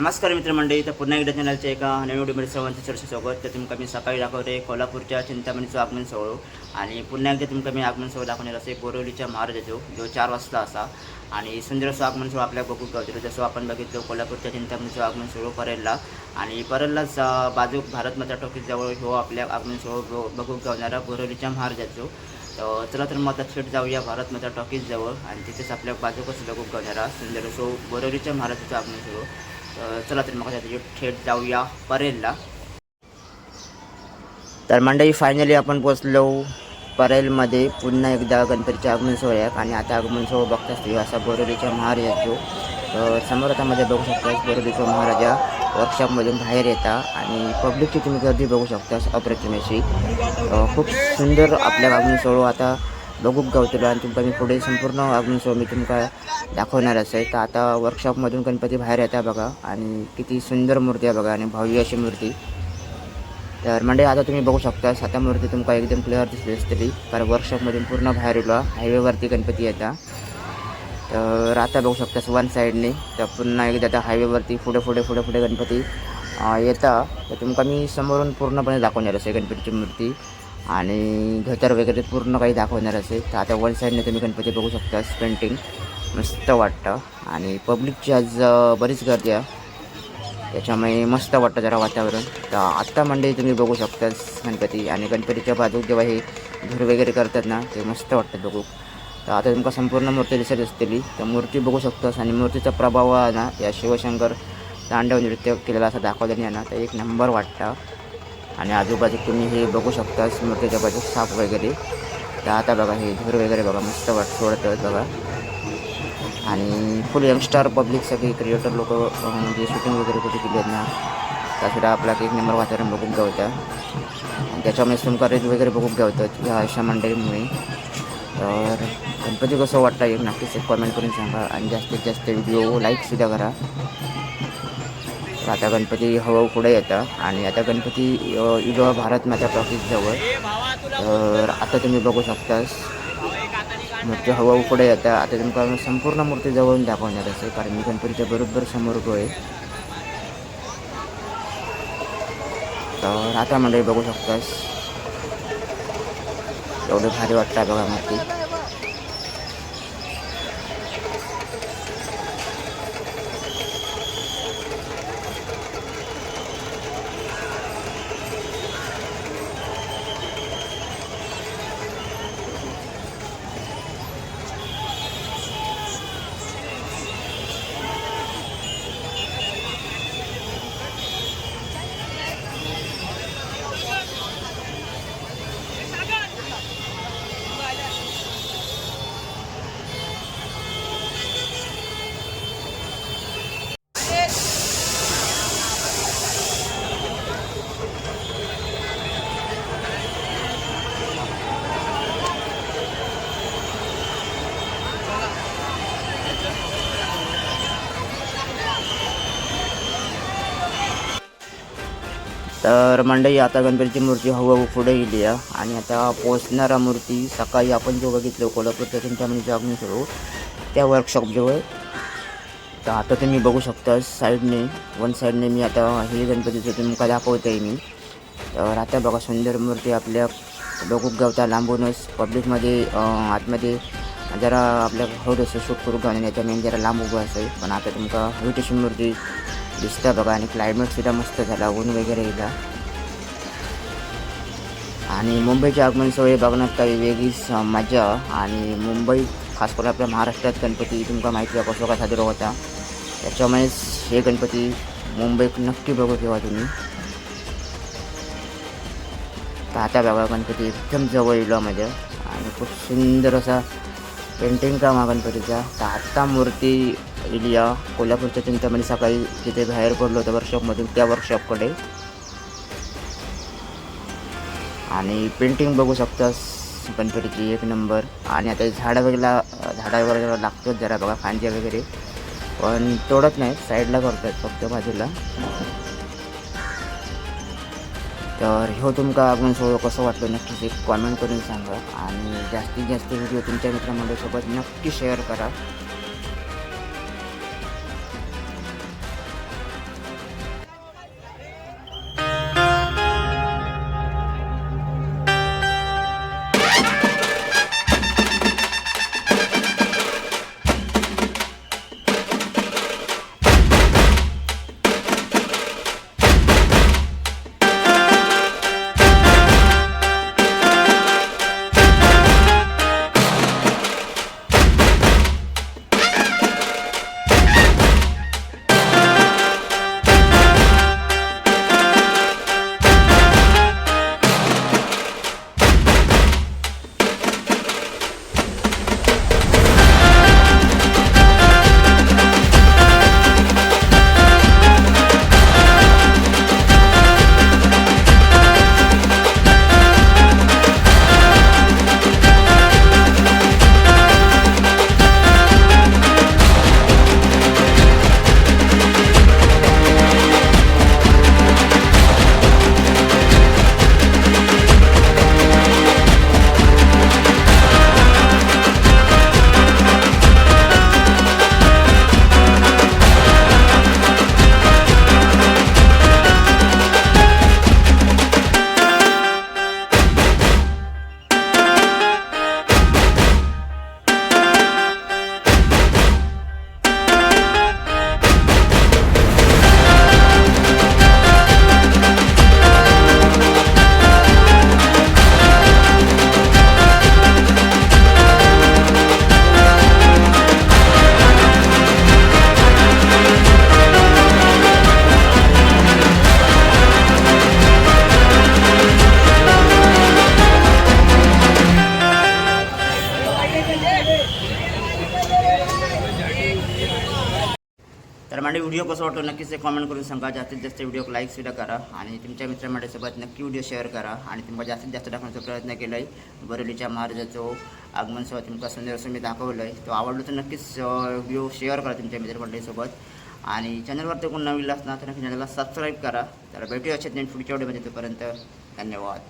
नमस्कार मित्रमंडळी, तर पुन्हा एकदा चॅनलच्या एका नवीन व्हिडिओमध्ये सर्वांचं चर्चा स्वागत. तर तुमका मी सकाळी दाखवते कोल्हापूरच्या चिंतामणीचं आगमन सोहळो आणि पुन्हा एकदा तुमका मी आगमन सोहळा दाखवणार असे बोरिवलीच्या महाराजाचो जो 4 वाजता असा आणि सुंदर असं आगमन सोहळा आपल्या बघू गावतो. जसं आपण बघितलं कोल्हापूरच्या चिंतामणीचं आगमन सोहळो परेलला आणि परेललाच बाजू भारत माता टॉकीजजवळ हो आपल्या आगमन सोहळो बघू गावणारा बोरिवलीच्या महाराजाचो. तर चला तर मग आता थेट जाऊया भारत माता टॉकीजजवळ आणि तिथेच आपल्या बाजूकच बघू गावणारा सुंदर असो बोरिवलीच्या महाराजाचं आगमन सोहळो. चला तर मग थेट जाऊया परेलला. तर मंडळी फायनली आपण पोचलो परेलमध्ये पुन्हा एकदा गणपतीच्या आगमन सोहळ्यात आणि आता आगमन सोहळा बघताच तुम्ही असा बोरिवलीच्या महाराजाचो. तर समोर आता मध्ये बघू शकता बोरिवलीचा महाराजा वर्कशॉपमधून बाहेर येता आणि पब्लिकची तुम्ही गर्दी बघू शकता अप्रतिम अशी. खूप सुंदर आपल्या आगमन सोहळा आता बघूक गावतलो आणि तुमका मी पुढे संपूर्ण आगमन सोहळा मी तुमका दाखवणार आहे. तर आता वर्कशॉपमधून गणपती बाहेर येतात बघा आणि किती सुंदर मूर्ती आहे बघा आणि भव्य अशी मूर्ती. तर म्हणजे आता तुम्ही बघू शकता आता मूर्ती तुमका एकदम क्लिअर दिसली असतली कारण वर्कशॉपमधून पूर्ण बाहेर येलो हायवेवरती गणपती येतात. तर आता बघू शकता वन साईडने तर पुन्हा एकदा आता हायवेवरती पुढे गणपती येतात. तर तुमका मी समोरून पूर्णपणे दाखवणार असे गणपतीची मूर्ती आणि घतर वगैरे पूर्ण काही दाखवणार असेल. तर आता वन साईडने तुम्ही गणपती बघू शकता पेंटिंग मस्त वाटतं आणि पब्लिकची आज बरीच गर्दी आहे त्याच्यामुळे मस्त वाटतं जरा वातावरण. तर आत्ता मंडळी तुम्ही बघू शकता गणपती आणि गणपतीच्या बाजूक जेव्हा हे धूर वगैरे करतात ना ते मस्त वाटतं बघू. तर आता तुमका संपूर्ण मूर्ती दिसत असतील तर मूर्ती बघू शकतास आणि मूर्तीचा प्रभाव ना या शिवशंकर तांडव नृत्य केलेला असं दाखवल्याने ना तर एक नंबर वाटतं. आणि आजूबाजू तुम्ही हे बघू शकता मूर्तीच्या बाजू साप वगैरे. तर आता बघा हे धूर वगैरे बघा मस्त सोडतं बघा आणि फुल यंगस्टार पब्लिक सगळी क्रिएटर लोक जे शूटिंग वगैरे कुठे केली आहेत ना त्यासुद्धा आपला एक नंबर वातावरण बघून गावतं आणि त्याच्यामुळे तुमका रेट वगैरे बघून गावतात ह्या अशा मंडळीमुळे. तर गणपती कसं वाटतं एक नक्कीच एक कॉमेंट करून सांगा आणि जास्तीत जास्त व्हिडिओ लाईकसुद्धा करा. आता गणपती हळूहळू पुढे येतं आणि आता गणपती इलो भारत माता टॉकीजजवळ. तर आता तुम्ही बघू शकता मूर्ती हळूहळू पुढे येतं. आता तुमका संपूर्ण मूर्ती जवळून दाखवणार असेल कारण मी गणपतीच्या बरोबर समोर उभो आहे. तर आता मंडळी बघू शकतास एवढं भारी वाटतं बघा मूर्ती. तर मंडळी आता गणपतीची मूर्ती हळूहळू पुढे गेली आहे आणि आता पोचणारा मूर्ती सकाळी आपण जो बघितलं कोल्हापूरच्या चिंतामणीचं आगमन सोहळा त्या वर्कशॉपजवळ. तर आता तुम्ही बघू शकता साईडने वन साईडने मी आता हे गणपतीचं तुमका दाखवत आहे मी. तर आता बघा सुंदर मूर्ती आपल्या बघूक गावता लांबूनच पब्लिकमध्ये आतमध्ये जरा आपल्या हवं असं शूट करू घालून याच्या मेन जरा लांब उभं असेल पण आता तुमका हवी मूर्ती दिसतं बघा आणि क्लायमेटसुद्धा मस्त झाला ऊन वगैरे येला आणि मुंबईच्या आगमन सोहळे बघण्यात काही वेगळीच मजा. आणि मुंबई खास करून आपल्या महाराष्ट्रात गणपती तुमका माहिती आहे कसं का साजरा होता त्याच्यामुळेच हे गणपती मुंबईत नक्की बघू किंवा तुम्ही. तर आता बघा गणपती एकदम जवळ येलो मध्ये आणि खूप सुंदर असा पेंटिंग काम हा गणपतीचा. तर आत्ता मूर्ती इलिया कोल्हापूरच्या चिंतामणी सकाळी तिथे बाहेर पडलो होतं वर्कशॉपमधून त्या वर्कशॉपकडे आणि पेंटिंग बघू शकतास गणपतीची एक नंबर. आणि आता झाडं वगैरे लागतो जरा बघा फांद्या वगैरे पण तोडत नाही साईडला करतात फक्त बाजूला. तर हो तुमका आगमन सोहळा कसं वाटलं नक्कीच एक कॉमेंट करून सांगा आणि जास्तीत जास्त व्हिडिओ तुमच्या मित्रमंडळीसोबत नक्की शेअर करा. तर म्हणजे व्हिडिओ कसं वाटतो नक्कीच कॉमेंट करून सांगा. जास्तीत जास्त व्हिडिओ लाईकसुद्धा करा आणि तुमच्या मित्रमंडळीसोबत नक्की व्हिडिओ शेअर करा. आणि तुम्हाला जास्तीत जास्त दाखवण्याचा प्रयत्न केला आहे. बोरिवलीच्या महाराजाचं आगमन सोहळा तुमका सुंदर असं मी दाखवलं आहे. तो आवडलं तर नक्कीच व्हिडिओ शेअर करा तुमच्या मित्रमंडळीसोबत. आणि चॅनलवरती कोण नवीन असणार तर नक्की चॅनलला सबस्क्राईब करा. तर भेटूया पुढच्या व्हिडिओमध्ये. तोपर्यंत धन्यवाद.